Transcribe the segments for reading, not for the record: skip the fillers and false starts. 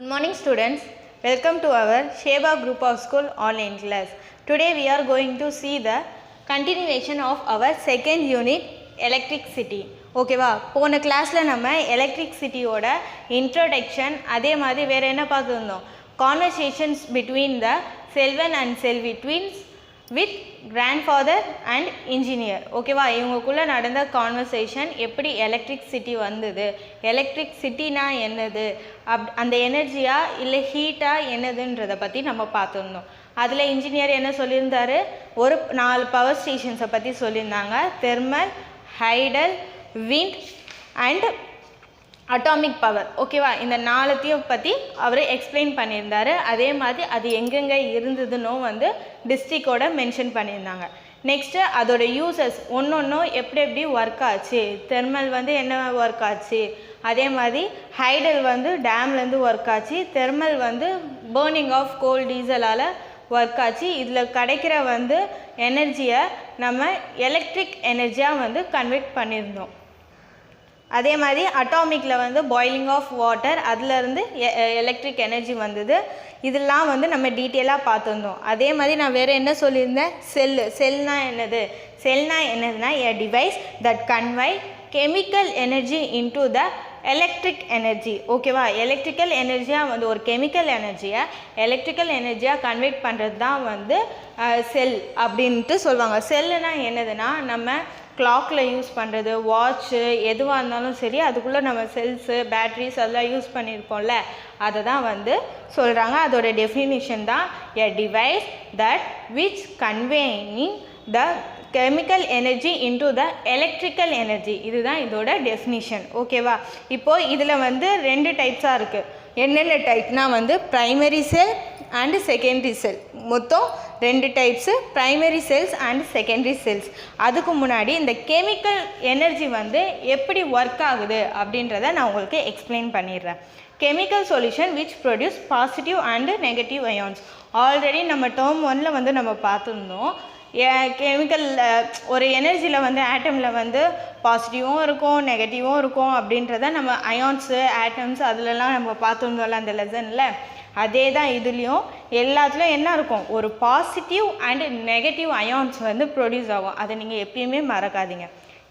Good morning students, welcome to our Sheba group of school online class. Today we are going to see the continuation of our second unit electricity. ஓகேவா, போன கிளாஸில் நம்ம எலக்ட்ரிசிட்டியோட introduction அதே மாதிரி வேறு என்ன பார்த்துருந்தோம், conversations between the Selvan and Selvi twins with grandfather and engineer. ஓகேவா, இவங்களுக்குள்ளே நடந்த கான்வர்சேஷன் எப்படி எலக்ட்ரிசிட்டி வந்தது, எலக்ட்ரிசிட்டினா என்னது, அந்த எனர்ஜியா இல்லை ஹீட்டா என்னதுன்றதை பற்றி நம்ம பார்த்துருந்தோம். அதில் இன்ஜினியர் என்ன சொல்லியிருந்தாரு, ஒரு 4 பவர் ஸ்டேஷன்ஸை பற்றி சொல்லியிருந்தாங்க. Thermal, hydel, wind and atomic power. ஓகேவா, இந்த 4த்தையும் பற்றி அவர் எக்ஸ்பிளைன் பண்ணியிருந்தார். அதே மாதிரி அது எங்கெங்கே இருந்ததுன்னு டிஸ்ட்ரிக்டோட மென்ஷன் பண்ணியிருந்தாங்க. நெக்ஸ்ட்டு அதோட யூசஸ் ஒன்றும் எப்படி ஒர்க் ஆச்சு, தெர்மல் என்ன ஒர்க் ஆச்சு, அதே மாதிரி ஹைடல் டேம்லேருந்து ஒர்க் ஆச்சு, தெர்மல் பேர்னிங் ஆஃப் கோல் டீசலால் ஒர்க் ஆச்சு. இதில் கிடைக்கிற எனர்ஜியை நம்ம எலக்ட்ரிக் எனர்ஜியாக கன்வெர்ட் பண்ணியிருந்தோம். அதே மாதிரி அட்டாமிக்கில் பாய்லிங் ஆஃப் வாட்டர், அதிலேருந்து எலக்ட்ரிக் எனர்ஜி வந்தது. இதெல்லாம் நம்ம டீட்டெயிலாக பார்த்துருந்தோம். அதே மாதிரி நான் வேறு என்ன சொல்லியிருந்தேன், செல்னா என்னதுன்னா எ device that கன்வை chemical energy into the electric energy. ஓகேவா, எலக்ட்ரிக்கல் எனர்ஜியாக ஒரு கெமிக்கல் எனர்ஜியை எலக்ட்ரிக்கல் எனர்ஜியாக கன்வெர்ட் பண்ணுறது தான் செல் அப்படின்ட்டு சொல்லுவாங்க. செல்லுனா என்னதுன்னா நம்ம கிளாக்கில் யூஸ் பண்ணுறது, வாட்ச்சு எதுவாக இருந்தாலும் சரி, அதுக்குள்ளே நம்ம செல்ஸு பேட்ரிஸ் அதெல்லாம் யூஸ் பண்ணியிருப்போம்ல, அதை தான் சொல்கிறாங்க. அதோட டெஃபினிஷன் தான் எ device that which conveying the chemical energy into the electrical energy. இதுதான் இதோட டெஃபினிஷன். ஓகேவா, இப்போது இதில் 2 டைப்ஸாக இருக்குது. என்னென்ன டைப்னா primary cell and secondary cell. மொத்தம் 2 types, primary cells and secondary cells. அதுக்கு முன்னாடி இந்த கெமிக்கல் எனர்ஜி எப்படி ஒர்க் ஆகுது அப்படின்றத நான் உங்களுக்கு எக்ஸ்பிளைன் பண்ணிடுறேன். Chemical solution which produce positive and negative ions. Already நம்ம டேர்ம் 1ல் நம்ம பார்த்துருந்தோம். கெமிக்கல் ஒரு எனர்ஜியில் ஆட்டமில் பாசிட்டிவும் இருக்கும் நெகட்டிவும் இருக்கும் அப்படின்றத நம்ம அயான்ஸு ஆட்டம்ஸ் அதிலலாம் நம்ம பார்த்துருந்தோம்ல அந்த லெசனில். அதே தான் இதுலேயும் எல்லாத்துலேயும் என்ன இருக்கும், ஒரு positive and negative ions produce ஆகும். அதை நீங்கள் எப்பயுமே மறக்காதீங்க.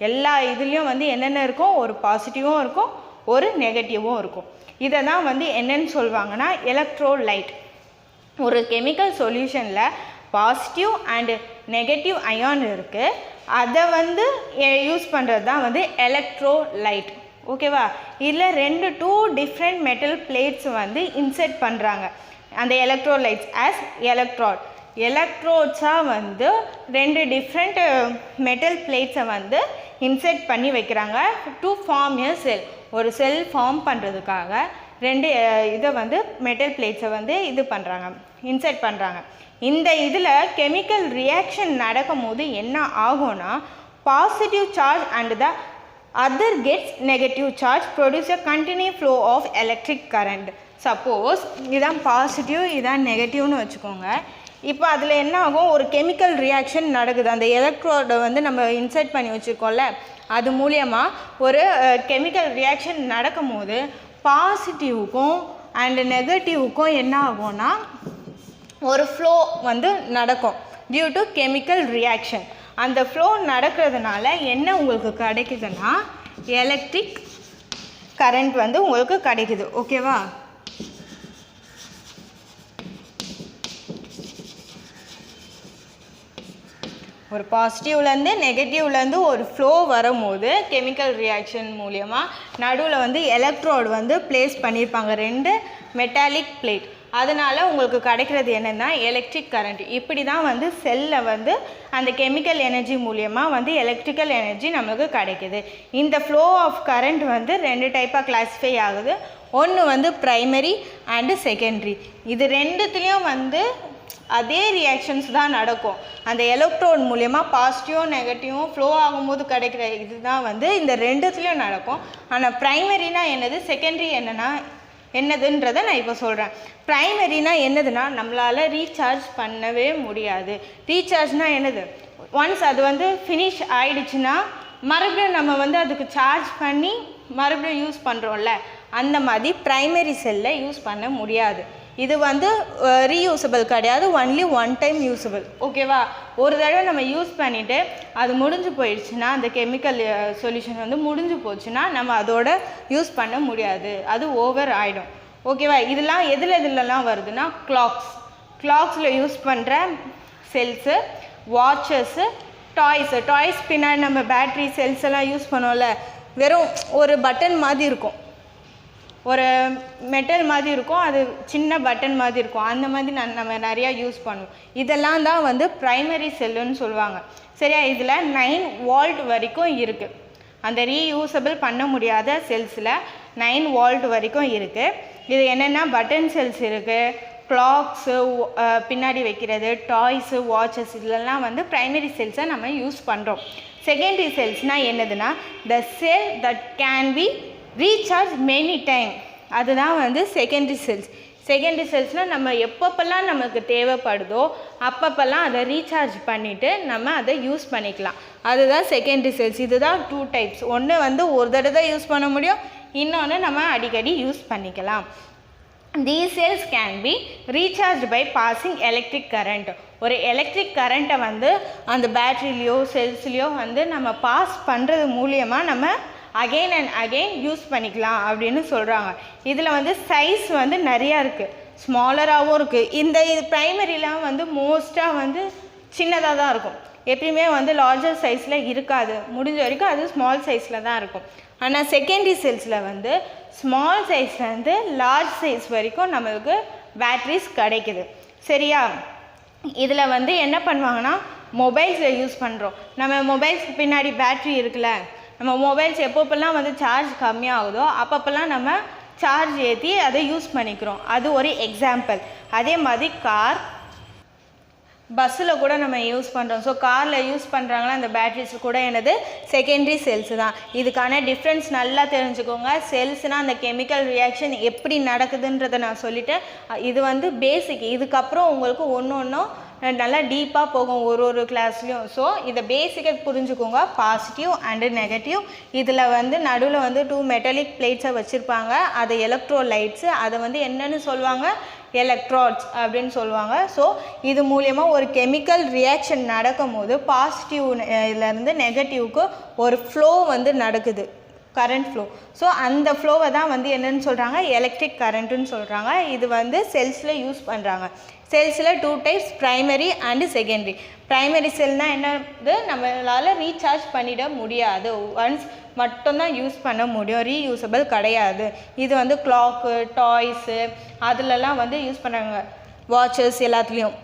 எல்லா இதுலேயும் என்னென்ன இருக்கும், ஒரு பாசிட்டிவும் இருக்கும் ஒரு நெகட்டிவும் இருக்கும். இதை தான் என்னென்னு சொல்லுவாங்கன்னா எலக்ட்ரோலைட். ஒரு கெமிக்கல் சொல்யூஷனில் பாசிட்டிவ் அண்டு நெகட்டிவ் அயான் இருக்குது, அதை யூஸ் பண்ணுறது தான் எலக்ட்ரோலைட். ஓகேவா, இதில் 2 டிஃப்ரெண்ட் மெட்டல் பிளேட்ஸ் இன்செர்ட் பண்ணுறாங்க அந்த எலக்ட்ரோலைட்ஸ் ஆஸ் எலக்ட்ரோட். எலக்ட்ரோட்ஸாக 2 டிஃப்ரெண்ட் மெட்டல் பிளேட்ஸை இன்செர்ட் பண்ணி வைக்கிறாங்க டு ஃபார்ம் எ செல். ஒரு செல் ஃபார்ம் பண்ணுறதுக்காக 2 இதை மெட்டல் பிளேட்ஸை இது பண்ணுறாங்க, இன்செர்ட் பண்ணுறாங்க. இந்த இதில் கெமிக்கல் ரியாக்ஷன் நடக்கும் போது என்ன ஆகும்னா, positive charge and the other gets negative charge produce a continuous flow of electric current. Suppose இதான் பாசிட்டிவ் இதான் நெகட்டிவ்னு வச்சுக்கோங்க. இப்போ அதில் என்ன ஆகும், ஒரு கெமிக்கல் ரியாக்ஷன் நடக்குது. அந்த எலக்ட்ரோடை நம்ம இன்சர்ட் பண்ணி வச்சுருக்கோம்ல, அது மூலியமாக ஒரு கெமிக்கல் ரியாக்ஷன் நடக்கும் போது பாசிட்டிவுக்கும் அண்டு நெகட்டிவுக்கும் என்ன ஆகும்னா ஒரு ஃப்ளோ நடக்கும் டியூ டு கெமிக்கல் ரியாக்ஷன். அந்த ஃப்ளோ நடக்கிறதுனால என்ன உங்களுக்கு கிடைக்குதுன்னா எலக்ட்ரிக் கரண்ட் உங்களுக்கு கிடைக்குது. ஓகேவா, ஒரு பாசிட்டிவ்லேருந்து நெகட்டிவ்லேருந்து ஒரு ஃப்ளோ வரும்போது கெமிக்கல் ரியாக்ஷன் மூலியமாக நடுவில் எலக்ட்ரோடு ப்ளேஸ் பண்ணியிருப்பாங்க 2 மெட்டாலிக் பிளேட். அதனால் உங்களுக்கு கிடைக்கிறது என்னென்னா எலக்ட்ரிக் கரண்ட். இப்படி தான் செல்லில் அந்த கெமிக்கல் எனர்ஜி மூலியமாக எலக்ட்ரிக்கல் எனர்ஜி நம்மளுக்கு கிடைக்குது. இந்த ஃப்ளோ ஆஃப் கரண்ட் 2 டைப்பாக கிளாஸிஃபை ஆகுது. ஒன்று ப்ரைமரி அண்டு செகண்டரி. இது 2த்துலேயும் அதே ரியாக்ஷன்ஸ் தான் நடக்கும். அந்த எலக்ட்ரோட் மூலியமாக பாசிட்டிவும் நெகட்டிவும் ஃப்ளோ ஆகும்போது கிடைக்கிற இது தான் இந்த 2த்துலேயும் நடக்கும். ஆனால் ப்ரைமரினா என்னது, செகண்டரி என்னதுன்றதை நான் இப்போ சொல்கிறேன். ப்ரைமரினா என்னதுன்னா நம்மளால் ரீசார்ஜ் பண்ணவே முடியாது. ரீசார்ஜ்னால் என்னது, ஒன்ஸ் அது ஃபினிஷ் ஆகிடுச்சுன்னா மறுபடியும் நம்ம அதுக்கு சார்ஜ் பண்ணி மறுபடியும் யூஸ் பண்ணுறோம்ல, அந்த மாதிரி ப்ரைமரி செல்லில் யூஸ் பண்ண முடியாது. இது வந்து ரீயூசபிள் கிடையாது, ஒன்லி ஒன் டைம் யூஸபிள். ஓகேவா? ஒரு தடவை நம்ம யூஸ் பண்ணிவிட்டு அது முடிஞ்சு போயிடுச்சுன்னா, அந்த கெமிக்கல் சொல்யூஷன் வந்து முடிஞ்சு போச்சுன்னா நம்ம அதோட யூஸ் பண்ண முடியாது, அது ஓவர் ஆகிடும். ஓகேவா? இதெல்லாம் எதுலலாம் வருதுன்னா கிளாக்ஸில் யூஸ் பண்ணுற செல்ஸு, வாட்சஸ்ஸு, டாய்ஸ் பின்னாடி நம்ம பேட்ரி செல்ஸ் எல்லாம் யூஸ் பண்ணோம்ல, வெறும் ஒரு பட்டன் மாதிரி இருக்கும், ஒரு மெட்டல் மாதிரி இருக்கும், அது சின்ன பட்டன் மாதிரி இருக்கும், அந்த மாதிரி நம்ம நிறையா யூஸ் பண்ணுவோம். இதெல்லாம் தான் வந்து ப்ரைமரி செல்லுன்னு சொல்லுவாங்க. சரியா? இதில் 9 வோல்ட் வரைக்கும் இருக்குது. அந்த ரீயூசபிள் பண்ண முடியாத செல்ஸில் 9 வோல்ட் வரைக்கும் இருக்குது. இது என்னென்னா பட்டன் செல்ஸ் இருக்குது, கிளாக்ஸு பின்னாடி வைக்கிறது, டாய்ஸு, வாட்சஸ், இதெல்லாம் வந்து ப்ரைமரி செல்ஸை நம்ம யூஸ் பண்ணுறோம். செகண்டரி செல்ஸ்னால் என்னதுன்னா the cell that can be recharge many time, அதுதான் வந்து செகண்டரி செல்ஸ்னால் நம்ம எப்பப்பெல்லாம் நமக்கு தேவைப்படுதோ அப்பப்பெல்லாம் அதை ரீசார்ஜ் பண்ணிவிட்டு நம்ம அதை யூஸ் பண்ணிக்கலாம், அதுதான் செகண்டரி செல்ஸ். இதுதான் 2 டைப்ஸ். ஒன்று வந்து ஒரு தடவை தான் யூஸ் பண்ண முடியும், இன்னொன்று நம்ம அடிக்கடி யூஸ் பண்ணிக்கலாம். These cells can be recharged by passing electric current. ஒரு எலக்ட்ரிக் கரண்ட்டை வந்து அந்த பேட்டரிலையோ செல்ஸ்லையோ வந்து நம்ம பாஸ் பண்ணுறது மூலியமாக நம்ம அகெயின் அண்ட் அகெயின் யூஸ் பண்ணிக்கலாம் அப்படின்னு சொல்கிறாங்க. இதில் வந்து சைஸ் வந்து நிறையா இருக்குது, ஸ்மாலராகவும் இருக்குது. இந்த ப்ரைமரிலாம் வந்து மோஸ்ட்டாக வந்து சின்னதாக தான் இருக்கும், எப்பயுமே வந்து லார்ஜர் சைஸில் இருக்காது, முடிஞ்ச வரைக்கும் அது ஸ்மால் சைஸில் தான் இருக்கும். ஆனால் செகண்டரி செல்ஸில் வந்து ஸ்மால் சைஸ்லேருந்து லார்ஜ் சைஸ் வரைக்கும் நம்மளுக்கு பேட்ரிஸ் கிடைக்குது. சரியா? இதில் வந்து என்ன பண்ணுவாங்கன்னா மொபைல்ஸில் யூஸ் பண்ணுறோம், நம்ம மொபைல்ஸ் பின்னாடி பேட்ரி இருக்குல்ல, நம்ம மொபைல்ஸ் எப்பப்பெல்லாம் வந்து சார்ஜ் கம்மியாகுதோ அப்பப்பெல்லாம் நம்ம சார்ஜ் ஏற்றி அதை யூஸ் பண்ணிக்கிறோம், அது ஒரு எக்ஸாம்பிள். அதே மாதிரி பஸ்ஸில் கூட நம்ம யூஸ் பண்ணுறோம். ஸோ காரில் யூஸ் பண்ணுறாங்களா அந்த பேட்ரிஸ் கூட என்னது செகண்டரி செல்ஸ் தான். இதுக்கான டிஃப்ரென்ஸ் நல்லா தெரிஞ்சுக்கோங்க. செல்ஸ்னால் அந்த கெமிக்கல் ரியாக்ஷன் எப்படி நடக்குதுன்றதை நான் சொல்லிட்டேன். இது வந்து பேசிக். இதுக்கப்புறம் உங்களுக்கு ஒன்றும் நல்லா டீப்பாக போகும் ஒரு கிளாஸ்லேயும். ஸோ இதை பேசிக்காக புரிஞ்சுக்கோங்க. Positive and negative. இதில் வந்து நடுவில் வந்து 2 மெட்டாலிக் பிளேட்ஸை வச்சுருப்பாங்க, அது எலக்ட்ரோலைட்ஸு, அதை வந்து என்னென்னு சொல்லுவாங்க, எலக்ட்ராட்ஸ் அப்படின்னு சொல்லுவாங்க. ஸோ இது மூலமாக ஒரு கெமிக்கல் ரியாக்ஷன் நடக்கும் போது பாசிட்டிவ்லேருந்து நெகட்டிவ்க்கு ஒரு ஃப்ளோ வந்து நடக்குது, கரண்ட் ஃப்ளோ. ஸோ அந்த ஃப்ளோவை தான் வந்து என்னென்னு சொல்கிறாங்க, எலக்ட்ரிக் கரண்ட்டுன்னு சொல்கிறாங்க. இது வந்து செல்ஸில் யூஸ் பண்ணுறாங்க. செல்ஸில் 2 types, primary and secondary. Primary செல்னால் என்னது, நம்மளால் ரீசார்ஜ் பண்ணிட முடியாது, ஒன்ஸ் மட்டும்தான் யூஸ் பண்ண முடியும், ரீயூசபிள் கிடையாது. இது வந்து கிளாக்கு, டாய்ஸு அதிலெல்லாம் வந்து யூஸ் பண்ணுறாங்க, வாட்சஸ் எல்லாத்துலேயும்.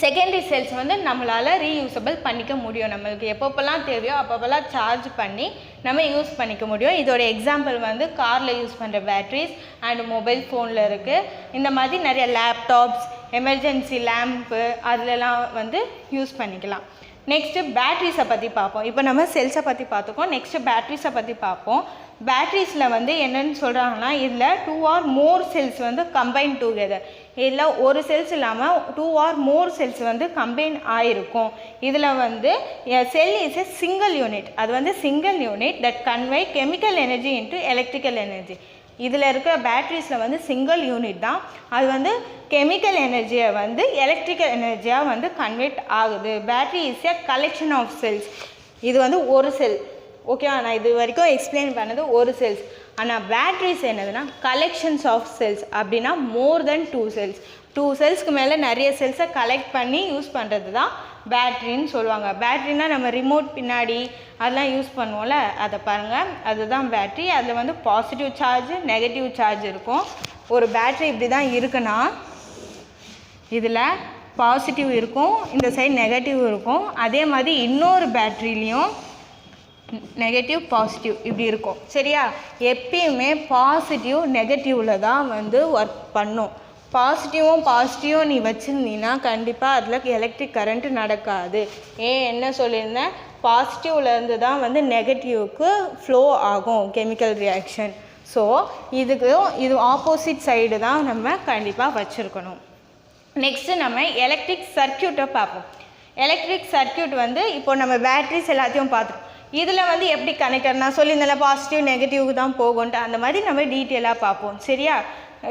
செகண்டரி செல்ஸ் வந்து நம்மளால் ரீயூசபிள் பண்ணிக்க முடியும், நம்மளுக்கு எப்பப்பெல்லாம் தேவையோ அப்பப்பெல்லாம் சார்ஜ் பண்ணி நம்ம யூஸ் பண்ணிக்க முடியும். இதோட எக்ஸாம்பிள் வந்து காரில் யூஸ் பண்ணுற பேட்ரிஸ் அண்ட் மொபைல் ஃபோனில் இருக்குது. இந்த மாதிரி நிறைய லேப்டாப்ஸ், எமர்ஜென்சி லேம்ப்பு அதிலெல்லாம் வந்து யூஸ் பண்ணிக்கலாம். நெக்ஸ்ட்டு பேட்ரிஸை பற்றி பார்ப்போம். இப்போ நம்ம செல்ஸை பற்றி பார்த்துக்கோம், நெக்ஸ்ட்டு பேட்ரிஸை பற்றி பார்ப்போம். பேட்ரிஸில் வந்து என்னென்னு சொல்கிறாங்கன்னா, இதில் 2 or more செல்ஸ் வந்து கம்பைன் டுகெதர். இதில் ஒரு செல்ஸ் இல்லாமல் 2 or more செல்ஸ் வந்து கம்பைன் ஆகிருக்கும். இதில் வந்து செல் இஸ் எ சிங்கிள் யூனிட். அது வந்து single unit that convey chemical energy into electrical energy. இதில் இருக்கிற பேட்ரிஸில் வந்து சிங்கிள் யூனிட் தான், அது வந்து கெமிக்கல் எனர்ஜியை வந்து எலக்ட்ரிக்கல் எனர்ஜியாக வந்து கன்வெர்ட் ஆகுது. Battery is a collection of cells. இது வந்து ஒரு செல். ஓகேவா? நான் இது வரைக்கும் எக்ஸ்பிளைன் பண்ணது ஒரு செல்ஸ். ஆனால் பேட்ரிஸ் என்னதுன்னா கலெக்ஷன்ஸ் ஆஃப் செல்ஸ். அப்படின்னா மோர் தென் 2 செல்ஸ். 2 செல்ஸ்க்கு மேலே நிறைய செல்ஸை கலெக்ட் பண்ணி யூஸ் பண்ணுறது தான் பேட்ரின்னு சொல்லுவாங்க. பேட்ரினா நம்ம ரிமோட் பின்னாடி அதெல்லாம் யூஸ் பண்ணுவோம்ல, அதை பாருங்கள், அதுதான் பேட்ரி. அதில் வந்து பாசிட்டிவ் சார்ஜ், நெகட்டிவ் சார்ஜ் இருக்கும். ஒரு பேட்ரி இப்படி தான் இருக்குன்னா இதில் பாசிட்டிவ் இருக்கும், இந்த சைடு நெகட்டிவ் இருக்கும். அதே மாதிரி இன்னொரு பேட்ரிலையும் நெகட்டிவ் பாசிட்டிவ் இப்படி இருக்கும். சரியா? எப்பயுமே பாசிட்டிவ் நெகட்டிவில் தான் வந்து ஒர்க் பண்ணும். பாசிட்டிவும் நீ வச்சுருந்தீங்கன்னா கண்டிப்பாக அதில் எலக்ட்ரிக் கரண்ட்டு நடக்காது. என்ன சொல்லியிருந்தேன், பாசிட்டிவ்லேருந்து தான் வந்து நெகட்டிவ்க்கு ஃப்ளோ ஆகும் கெமிக்கல் ரியாக்ஷன். ஸோ இது ஆப்போசிட் சைடு தான் நம்ம கண்டிப்பாக வச்சுருக்கணும். நெக்ஸ்ட்டு நம்ம எலக்ட்ரிக் சர்க்யூட்டை பார்ப்போம். எலக்ட்ரிக் சர்க்யூட் வந்து இப்போ நம்ம பேட்ரிஸ் எல்லாத்தையும் பார்த்துருக்கோம். இதில் வந்து எப்படி கனெக்டர் நான் சொல்லியிருந்தேன் பாசிட்டிவ் நெகட்டிவ்க்கு தான் போகும்ட்டு அந்த மாதிரி நம்ம டீட்டெயிலாக பார்ப்போம் சரியா.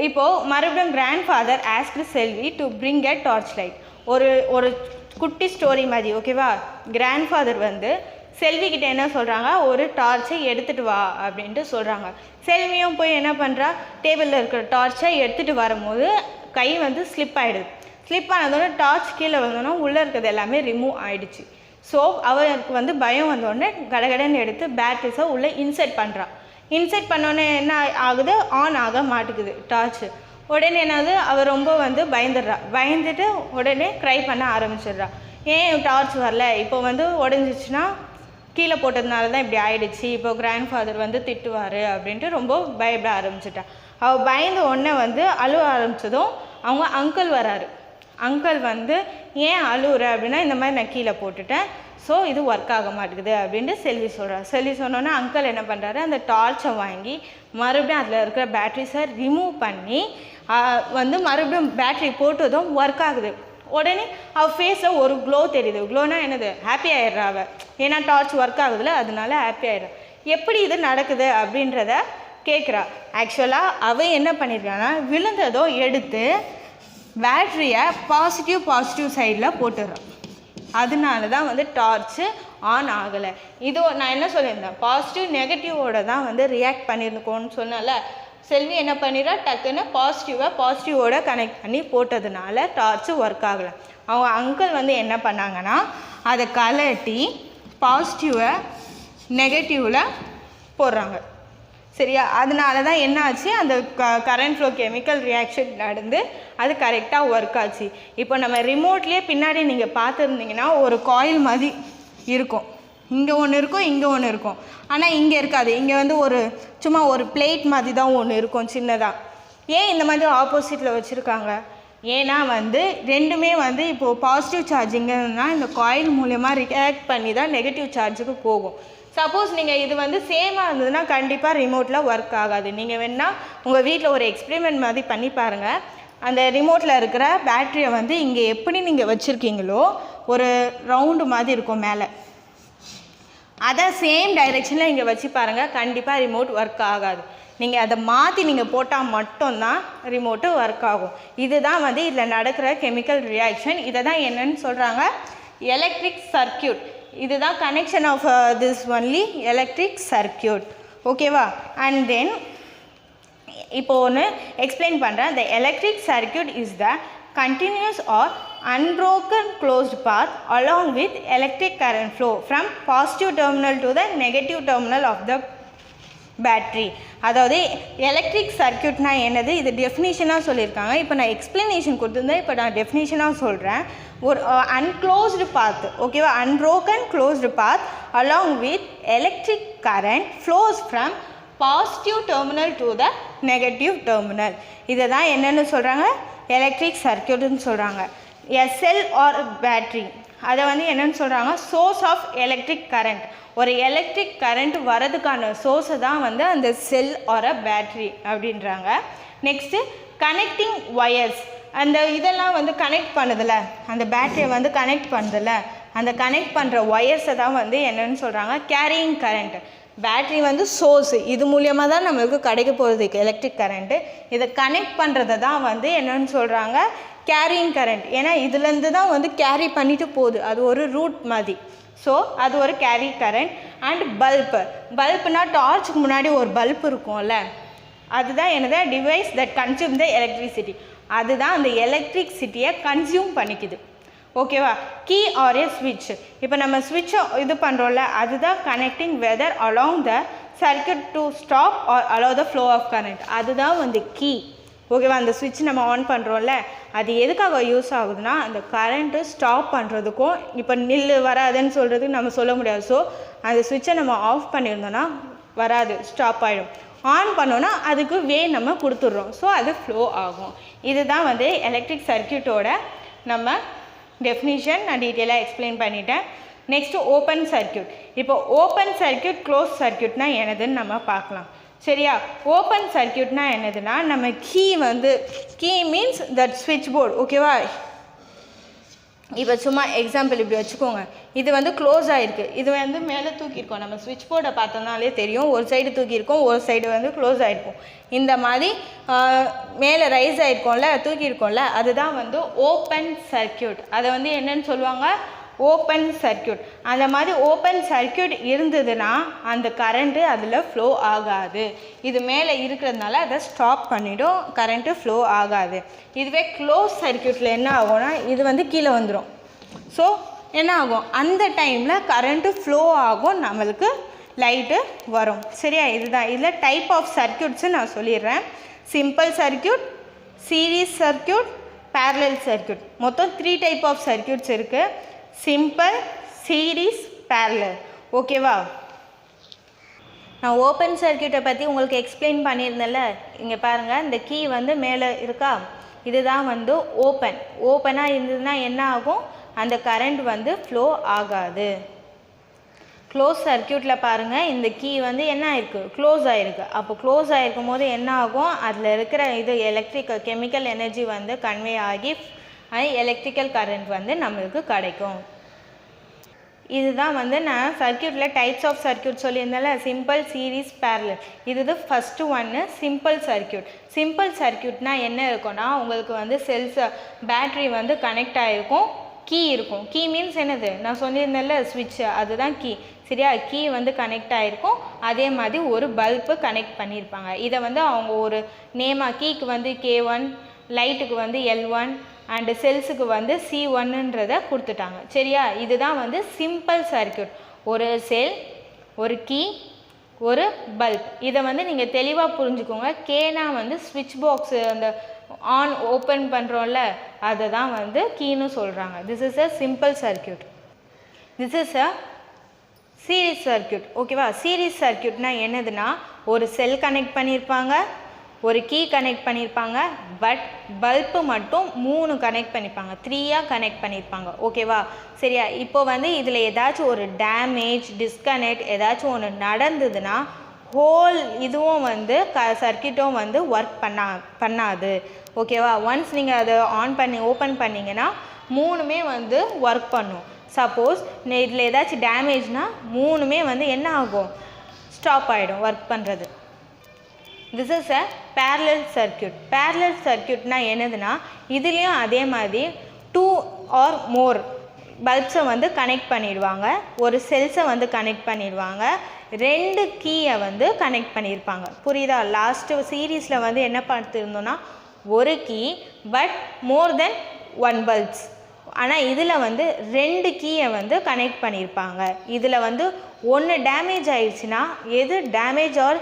இப்போது மறுபடியும் grandfather asked Selvi to bring a torch light. ஒரு குட்டி ஸ்டோரி மாதிரி ஓகேவா. கிராண்ட் ஃபாதர் வந்து செல்விக்கிட்ட என்ன சொல்கிறாங்க, ஒரு டார்ச்சை எடுத்துகிட்டு வா அப்படின்ட்டு சொல்கிறாங்க. செல்வியும் போய் என்ன பண்ணுறா, டேபிளில் இருக்கிற டார்ச்சை எடுத்துகிட்டு வரும்போது கை வந்து ஸ்லிப் ஆகிடுது. ஸ்லிப் ஆனதோடனே டார்ச் கீழே வந்தோன்னா உள்ளே இருக்கிறது எல்லாமே ரிமூவ் ஆகிடுச்சு. ஸோ அவருக்கு வந்து பயம் வந்தோடனே கடகடன்னு எடுத்து பேட்டரிஸை உள்ளே இன்செர்ட் பண்ணுறான். இன்செர்ட் பண்ணோன்னே என்ன ஆகுது, ஆன் ஆக மாட்டேங்குது டார்ச்சு. உடனே என்னது, அவர் ரொம்ப வந்து பயந்துட்டு உடனே க்ரை பண்ண ஆரம்பிச்சிடுறா. ஏன் டார்ச் வரல, இப்போ வந்து உடஞ்சிச்சுன்னா கீழே போட்டதுனால தான் இப்படி ஆயிடுச்சு, இப்போ கிராண்ட் ஃபாதர் வந்து திட்டுவார் அப்படின்ட்டு ரொம்ப பயப்பட ஆரம்பிச்சிட்டா. அவள் பயந்த உடனே வந்து அழுவ ஆரம்பித்ததும் அவங்க அங்கிள் வராரு. அங்கிள் வந்து ஏன் அழுவுற அப்படின்னா, இந்த மாதிரி நான் கீழே போட்டுட்டேன், ஸோ இது ஒர்க் ஆக மாட்டேங்குது அப்படின்ட்டு செல்வி சொல்கிறார். செல்வி சொன்னோன்னே அங்கிள் என்ன பண்ணுறாரு, அந்த டார்ச்சை வாங்கி மறுபடியும் அதில் இருக்கிற பேட்ரிஸை ரிமூவ் பண்ணி வந்து மறுபடியும் பேட்ரி போட்டதும் ஒர்க் ஆகுது. உடனே அவள் ஃபேஸில் ஒரு க்ளோ தெரியுது. க்ளோனா என்னது, ஹாப்பி ஆகிடுறா அவள், ஏன்னா டார்ச் ஒர்க் ஆகுதுல அதனால ஹாப்பி ஆகிடுறா. எப்படி இது நடக்குது அப்படின்றத கேட்குறா. ஆக்சுவலாக அவள் என்ன பண்ணியிருக்கான்னா, விழுந்ததோ எடுத்து பேட்ரியை பாசிட்டிவ் சைடில் போட்டுடுறான். அதனால தான் வந்து டார்ச்சு ஆன் ஆகலை. இதோ நான் என்ன சொல்லியிருந்தேன், பாசிட்டிவ் நெகட்டிவோட தான் வந்து ரியாக்ட் பண்ணியிருக்கோன்னு சொன்னால, செல்வி என்ன பண்ணிடுறா, டக்குன்னு பாசிட்டிவோட கனெக்ட் பண்ணி போட்டதுனால டார்ச்சு ஒர்க் ஆகலை. அவங்க அங்கிள் வந்து என்ன பண்ணாங்கன்னா, அதை கலட்டி பாசிட்டிவை நெகட்டிவில் போடுறாங்க சரியா. அதனால தான் என்ன ஆச்சு, அந்த கரண்ட் ஃப்ளோ கெமிக்கல் ரியாக்ஷன் நடந்து அது கரெக்டாக ஒர்க் ஆச்சு. இப்போ நம்ம ரிமோட்லேயே பின்னாடி நீங்கள் பார்த்துருந்தீங்கன்னா ஒரு காயில் மாதிரி இருக்கும், இங்கே ஒன்று இருக்கும் இங்கே ஒன்று இருக்கும், ஆனால் இங்கே இருக்காது. இங்கே வந்து சும்மா ஒரு பிளேட் மாதிரி தான் ஒன்று இருக்கும் சின்னதாக. ஏன் இந்த மாதிரி ஆப்போசிட்டில் வச்சுருக்காங்க, ஏன்னா வந்து ரெண்டுமே வந்து இப்போது பாசிட்டிவ் சார்ஜிங்கன்னா இந்த காயில் மூலயமா ரியாக்ட் பண்ணி தான் நெகட்டிவ் சார்ஜுக்கு போகும். சப்போஸ் நீங்கள் இது வந்து சேமாக இருந்ததுன்னா கண்டிப்பாக ரிமோட்டில் ஒர்க் ஆகாது. நீங்கள் வேணால் உங்கள் வீட்டில் ஒரு எக்ஸ்பெரிமெண்ட் மாதிரி பண்ணி பாருங்கள். அந்த ரிமோட்டில் இருக்கிற பேட்டரியை வந்து இங்கே எப்படி நீங்கள் வச்சுருக்கீங்களோ ஒரு ரவுண்டு மாதிரி இருக்கும் மேலே, அதை சேம் டைரெக்ஷனில் இங்கே வச்சு பாருங்கள், கண்டிப்பாக ரிமோட் ஒர்க் ஆகாது. நீங்கள் அதை மாற்றி நீங்கள் போட்டால் மட்டும்தான் ரிமோட்டு ஒர்க் ஆகும். இதுதான் வந்து இதில் நடக்கிற கெமிக்கல் ரியாக்ஷன். இதை தான் என்னன்னு சொல்கிறாங்க, எலக்ட்ரிக் சர்க்கியூட். இதுதான் connection of this only electric circuit ஓகேவா. அண்ட் தென் இப்போ ஒன்று எக்ஸ்பிளைன் பண்ணுறேன். The electric circuit is the continuous or unbroken closed path along with electric current flow from positive terminal to the negative terminal of the battery. அதாவது electric சர்க்கியூட்னா என்னது, இது டெஃபினிஷனாக சொல்லியிருக்காங்க. இப்போ நான் எக்ஸ்ப்ளனேஷன் கொடுத்துருந்தேன், இப்போ நான் டெஃபினிஷனாக சொல்கிறேன். ஒரு அன்க்ளோஸ்டு பாத் ஓகேவா, unbroken closed path along with electric current flows from positive terminal to the negative terminal. இதை தான் என்னென்னு சொல்கிறாங்க, எலக்ட்ரிக் சர்க்கியூட்னு சொல்கிறாங்க. எ செல் ஆர் பேட்ரி அதை வந்து என்னென்னு சொல்கிறாங்க, சோர்ஸ் ஆஃப் எலக்ட்ரிக் கரண்ட். ஒரு எலக்ட்ரிக் கரண்ட் வரதுக்கான சோர்ஸை தான் வந்து அந்த செல் ஆர் அ பேட்ரி அப்படின்றாங்க. நெக்ஸ்ட்டு கனெக்டிங் ஒயர்ஸ், அந்த இதெல்லாம் வந்து கனெக்ட் பண்ணுதில்ல, அந்த பேட்டரியை வந்து கனெக்ட் பண்ணுதில்ல, அந்த கனெக்ட் பண்ணுற ஒயர்ஸை தான் வந்து என்னென்னு சொல்கிறாங்க, கேரியிங் கரண்ட். பேட்ரி வந்து சோர்ஸு, இது மூலியமாக தான் நம்மளுக்கு கிடைக்க போகுது எலக்ட்ரிக் கரண்ட்டு. இதை கனெக்ட் பண்ணுறதை தான் வந்து என்னென்னு சொல்கிறாங்க, கேரியிங் கரண்ட். ஏன்னா இதுலேருந்து தான் வந்து கேரி பண்ணிட்டு போகுது, அது ஒரு ரூட் மாதிரி. ஸோ அது ஒரு கேரி கரண்ட். அண்ட் பல்ப்னா டார்ச்சுக்கு முன்னாடி ஒரு பல்ப் இருக்கும்ல, அதுதான் என்னது, device that consume the electricity. அதுதான் அந்த எலக்ட்ரிசிட்டியை கன்சியூம் பண்ணிக்குது ஓகேவா. கீ ஆர் ஏ ஸ்விட்ச், இப்போ நம்ம ஸ்விட்சை இது பண்ணுறோம்ல, அதுதான் connecting whether along the circuit to stop or allow the flow of current. அதுதான் வந்து கீ ஓகேவா. அந்த ஸ்விட்ச் நம்ம ஆன் பண்ணுறோம்ல, அது எதுக்காக யூஸ் ஆகுதுன்னா அந்த கரண்ட்டு ஸ்டாப் பண்ணுறதுக்கும், இப்போ நில் வராதுன்னு சொல்கிறதுக்கு நம்ம சொல்ல முடியாது. ஸோ அந்த ஸ்விட்சை நம்ம ஆஃப் பண்ணியிருந்தோன்னா வராது, ஸ்டாப் ஆகிடும். ஆன் பண்ணோன்னா அதுக்கு நம்ம கொடுத்துட்றோம், ஸோ அது ஃப்ளோ ஆகும். இதுதான் வந்து எலக்ட்ரிக் சர்க்கியூட்டோட நம்ம டெஃபினிஷன். நான் டீட்டெயிலாக எக்ஸ்பிளைன் பண்ணிட்டேன். Next open circuit. இப்போ ஓப்பன் சர்க்கியூட் க்ளோஸ் சர்க்கியூட்னா என்னதுன்னு நம்ம பார்க்கலாம் சரியா. ஓப்பன் சர்க்கியூட்னா என்னதுன்னா, நம்ம கீ மீன்ஸ் தட் ஸ்விட்ச் போர்டு ஓகேவா. இப்போ சும்மா எக்ஸாம்பிள் இப்படி வச்சுக்கோங்க, இது வந்து க்ளோஸ் ஆகிருக்கு, இது வந்து மேலே தூக்கியிருக்கோம், நம்ம ஸ்விட்ச் போர்டை பார்த்தோம்னாலே தெரியும், ஒரு சைடு தூக்கியிருக்கோம், ஒரு சைடு வந்து க்ளோஸ் ஆகிருக்கும். இந்த மாதிரி மேலே ரைஸ் ஆகிருக்கோம்ல, தூக்கியிருக்கோம்ல, அதுதான் வந்து ஓப்பன் சர்க்கியூட். அதை வந்து என்னன்னு சொல்லுவாங்க, ஓப்பன் சர்க்கியூட். அந்த மாதிரி ஓப்பன் சர்க்கியூட் இருந்ததுன்னா அந்த கரண்ட்டு அதில் ஃப்ளோ ஆகாது. இது மேலே இருக்கிறதுனால அதை ஸ்டாப் பண்ணிவிடும், கரண்ட்டு ஃப்ளோ ஆகாது. இதுவே க்ளோஸ் சர்க்கியூட்டில் என்ன ஆகும்னா இது வந்து கீழே வந்துடும். ஸோ என்ன ஆகும், அந்த டைமில் கரண்ட்டு ஃப்ளோ ஆகும், நம்மளுக்கு லைட்டு வரும். சரியா? இதுதான் இதில் டைப் ஆஃப் சர்க்கியூட்ஸு நான் சொல்லிடுறேன். Simple circuit, series circuit, parallel circuit. மொத்தம் 3 டைப் ஆஃப் சர்க்கியூட்ஸ் இருக்குது. Simple, series, parallel. ஓகேவா? நான் ஓப்பன் சர்க்கியூட்டை பற்றி உங்களுக்கு எக்ஸ்பிளைன் பண்ணியிருந்தேன்ல, இங்கே பாருங்கள், இந்த கீ வந்து மேலே இருக்கா, இதுதான் வந்து ஓப்பன். ஓப்பனாக இருந்ததுன்னா என்ன ஆகும், அந்த கரண்ட் வந்து ஃப்ளோ ஆகாது. க்ளோஸ் சர்க்கியூட்டில் பாருங்கள், இந்த கீ வந்து என்ன ஆயிருக்கு, க்ளோஸ் ஆகிருக்கு. அப்போ க்ளோஸ் ஆகிருக்கும் போது என்ன ஆகும், அதில் இருக்கிற இது எலக்ட்ரிக்கல் கெமிக்கல் எனர்ஜி வந்து கன்வே ஆகி எலக்ட்ரிக்கல் கரண்ட் வந்து நம்மளுக்கு கிடைக்கும். இதுதான் வந்து நான் சர்க்கியூட்டில் டைப்ஸ் ஆஃப் சர்க்கியூட் சொல்லியிருந்தால, சிம்பிள், சீரீஸ், parallel. இது ஃபஸ்ட்டு ஒன்று சிம்பிள் சர்க்கியூட். சிம்பிள் சர்க்கியூட்னால் என்ன இருக்கும்னா, உங்களுக்கு வந்து செல்ஸ் பேட்ரி வந்து கனெக்ட் ஆகிருக்கும், கீ இருக்கும். கீ மீன்ஸ் என்னது, நான் சொல்லியிருந்தேன்ல ஸ்விட்ச், அதுதான் கீ. சரியா? கீ வந்து கனெக்ட் ஆகிருக்கும், அதே மாதிரி ஒரு பல்பு கனெக்ட் பண்ணியிருப்பாங்க. இதை வந்து அவங்க ஒரு நேமாக, கீக்கு வந்து K1, லைட்டுக்கு வந்து L1 அண்டு செல்ஸுக்கு வந்து C1ன்றதை கொடுத்துட்டாங்க. சரியா? இதுதான் வந்து சிம்பிள் சர்க்கியூட். ஒரு செல், ஒரு கீ, ஒரு பல்ப். இதை வந்து நீங்கள் தெளிவாக புரிஞ்சுக்கோங்க. கேனா வந்து ஸ்விட்ச் பாக்ஸு, அந்த ஆன் ஓப்பன் பண்ணுறோம்ல, அதை தான் வந்து கீன்னு சொல்கிறாங்க. This is a simple circuit. This is a series circuit. ஓகேவா? சீரீஸ் சர்க்கியூட்னால் என்னதுன்னா, ஒரு செல் கனெக்ட் பண்ணியிருப்பாங்க, ஒரு கீ கனெக்ட் பண்ணியிருப்பாங்க, பட் பல்பு மட்டும் 3 கனெக்ட் பண்ணியிருப்பாங்க, 3ஆக கனெக்ட் பண்ணியிருப்பாங்க. ஓகேவா? சரியா? இப்போ வந்து இதில் ஏதாச்சும் ஒரு டேமேஜ், டிஸ்கனெக்ட் ஏதாச்சும் ஒன்று நடந்ததுன்னா ஹோல் இதுவும் வந்து சர்க்கியூட்டும் வந்து ஒர்க் பண்ணாது. ஓகேவா? ஒன்ஸ் நீங்கள் அதை ஆன் பண்ணி ஓப்பன் பண்ணிங்கன்னா 3மே வந்து ஒர்க் பண்ணும். சப்போஸ் இதில் ஏதாச்சும் டேமேஜ்னால் 3மே வந்து என்ன ஆகும், ஸ்டாப் ஆகிடும் ஒர்க் பண்ணுறது. This is a parallel circuit. Parallel circuitனா என்னதுன்னா, இதுலேயும் அதே மாதிரி 2 or more பல்ப்ஸை வந்து கனெக்ட் பண்ணிடுவாங்க, ஒரு செல்ஸை வந்து கனெக்ட் பண்ணிடுவாங்க, 2 கீயை வந்து கனெக்ட் பண்ணியிருப்பாங்க. புரியுதா? லாஸ்ட்டு சீரீஸில் வந்து என்ன பார்த்துருந்தோன்னா, ஒரு key but more than 1 bulbs. ஆனால் இதில் வந்து 2 கீயை வந்து கனெக்ட் பண்ணியிருப்பாங்க. இதில் வந்து ஒன்று டேமேஜ் ஆயிடுச்சுன்னா, எது டேமேஜ் ஆர்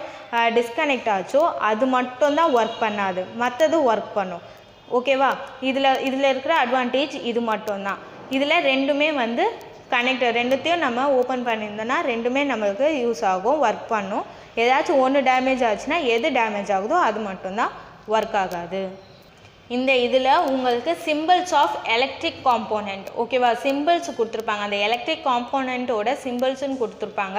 டிஸ்கனெக்ட் ஆச்சோ அது மட்டும்தான் ஒர்க் பண்ணாது, மற்றது ஒர்க் பண்ணும். ஓகேவா? இதில் இருக்கிற அட்வான்டேஜ் இது மட்டும்தான். இதில் 2மே வந்து கனெக்ட், 2த்தையும் நம்ம ஓப்பன் பண்ணியிருந்தோன்னா 2மே நம்மளுக்கு யூஸ் ஆகும், ஒர்க் பண்ணும். ஏதாச்சும் ஒன்று டேமேஜ் ஆச்சுன்னா எது டேமேஜ் ஆகுதோ அது மட்டும்தான் ஒர்க் ஆகாது. இந்த இதில் உங்களுக்கு சிம்பிள்ஸ் ஆஃப் எலக்ட்ரிக் காம்போனண்ட். ஓகேவா? சிம்பிள்ஸ் கொடுத்துருப்பாங்க, அந்த எலக்ட்ரிக் காம்போனண்ட்டோட சிம்பிள்ஸுன்னு கொடுத்துருப்பாங்க.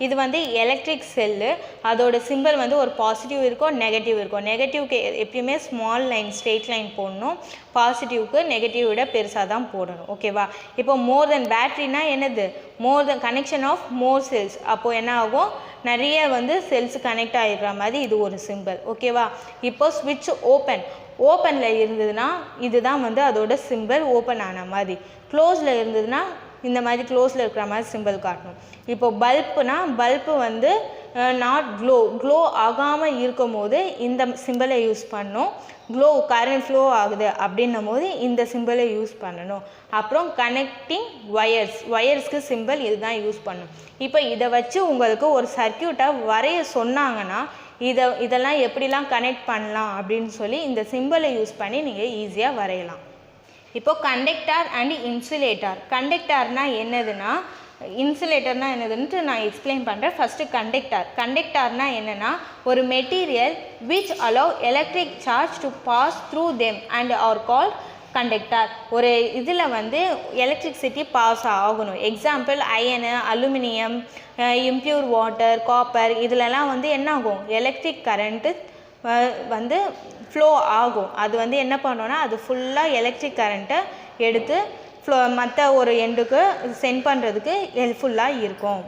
இது வந்து எலக்ட்ரிக் செல்லு, அதோட சிம்பிள் வந்து ஒரு பாசிட்டிவ் இருக்கும், நெகட்டிவ் இருக்கும். நெகட்டிவ்க்கு எப்பயுமே ஸ்மால் லைன், ஸ்ட்ரெயிட் லைன் போடணும், பாசிட்டிவ்க்கு நெகட்டிவ் விட பெருசாக தான் போடணும். ஓகேவா? இப்போ மோர் தென் பேட்ரினா என்னது, மோர் தென் கனெக்ஷன் ஆஃப் மோர் செல்ஸ். அப்போது என்ன ஆகும், நிறைய வந்து செல்ஸ் கனெக்ட் ஆகிடுற மாதிரி இது ஒரு சிம்பிள். ஓகேவா? இப்போ ஸ்விட்ச் ஓப்பனில் இருந்ததுன்னா இதுதான் வந்து அதோட சிம்பிள், ஓப்பன் ஆன மாதிரி. க்ளோஸில் இருந்ததுன்னா இந்த மாதிரி க்ளோஸில் இருக்கிற மாதிரி சிம்பிள் காட்டணும். இப்போ பல்ப்புனா பல்ப்பு வந்து நாட் க்ளோ ஆகாமல் இருக்கும் போது இந்த சிம்பிளை யூஸ் பண்ணணும். கரண்ட் ஃப்ளோ ஆகுது அப்படின்னும் போது இந்த சிம்பிளை யூஸ் பண்ணணும். அப்புறம் கனெக்டிங் ஒயர்ஸ்க்கு சிம்பிள் இதுதான் யூஸ் பண்ணணும். இப்போ இதை வச்சு உங்களுக்கு ஒரு சர்க்கியூட்டை வரைய சொன்னாங்கன்னா இதெல்லாம் எப்படிலாம் கனெக்ட் பண்ணலாம் அப்படின்னு சொல்லி இந்த சிம்பிளை யூஸ் பண்ணி நீங்கள் ஈஸியாக வரையலாம். இப்போ கண்டக்டர் அண்ட் இன்சுலேட்டர். கண்டக்டர்னால் என்னதுன்னா, இன்சுலேட்டர்னால் என்னதுன்ட்டு நான் எக்ஸ்பிளைன் பண்ணுறேன். ஃபஸ்ட்டு கண்டக்டர்னால் என்னென்னா, ஒரு material which allow electric charge to pass through them and are called conductor. ஒரு இதில் வந்து எலக்ட்ரிசிட்டி பாஸ் ஆகணும். Example iron, aluminium, impure water, copper, இதிலெல்லாம் வந்து என்ன ஆகும், எலக்ட்ரிக் கரண்ட்டு வந்து ஃப்ளோ ஆகும். அது வந்து என்ன பண்ணோன்னா அது ஃபுல்லாக எலக்ட்ரிக் கரண்ட்டை எடுத்து மற்ற ஒரு எண்டுக்கு சென்ட் பண்ணுறதுக்கு ஹெல்ப்ஃபுல்லாக இருக்கும்.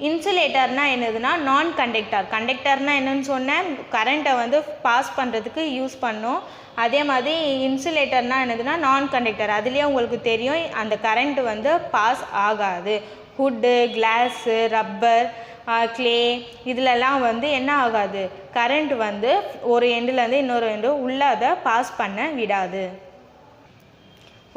இன்சுலேட்டர்னால் என்னதுன்னா நான் கண்டக்டர். கண்டக்டர்னால் என்னென்னு சொன்னேன், கரண்ட்டை வந்து பாஸ் பண்ணுறதுக்கு யூஸ் பண்ணோம். அதே மாதிரி இன்சுலேட்டர்னால் என்னதுன்னா நான் கண்டக்டர். அதுலேயே உங்களுக்கு தெரியும் அந்த கரண்ட்டு வந்து பாஸ் ஆகாது. வுட்டு, கிளாஸு, ரப்பர், க்ளே இதிலெல்லாம் வந்து என்ன ஆகாது, கரண்ட் வந்து ஒரு எண்டுலேருந்து இன்னொரு எண்டு உள்ளே அதை பாஸ் பண்ண விடாது.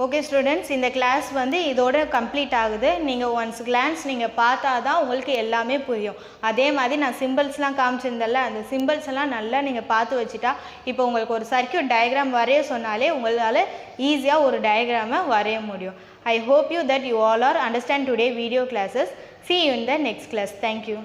ஓகே ஸ்டூடெண்ட்ஸ், இந்த கிளாஸ் வந்து இதோட கம்ப்ளீட் ஆகுது. நீங்கள் ஒன்ஸ் கிளான்ஸ் நீங்கள் பார்த்தா தான் உங்களுக்கு எல்லாமே புரியும். அதே மாதிரி நான் சிம்பிள்ஸ்லாம் காமிச்சிருந்தேன்ல, அந்த சிம்பிள்ஸ் எல்லாம் நல்லா நீங்கள் பார்த்து வச்சுட்டா இப்போ உங்களுக்கு ஒரு சர்க்யூட் டயக்ராம் வரைய சொன்னாலே உங்களால் ஈஸியாக ஒரு டயக்ராமை வரைய முடியும். I hope you that you all are understand today video classes. See you in the next class. Thank you.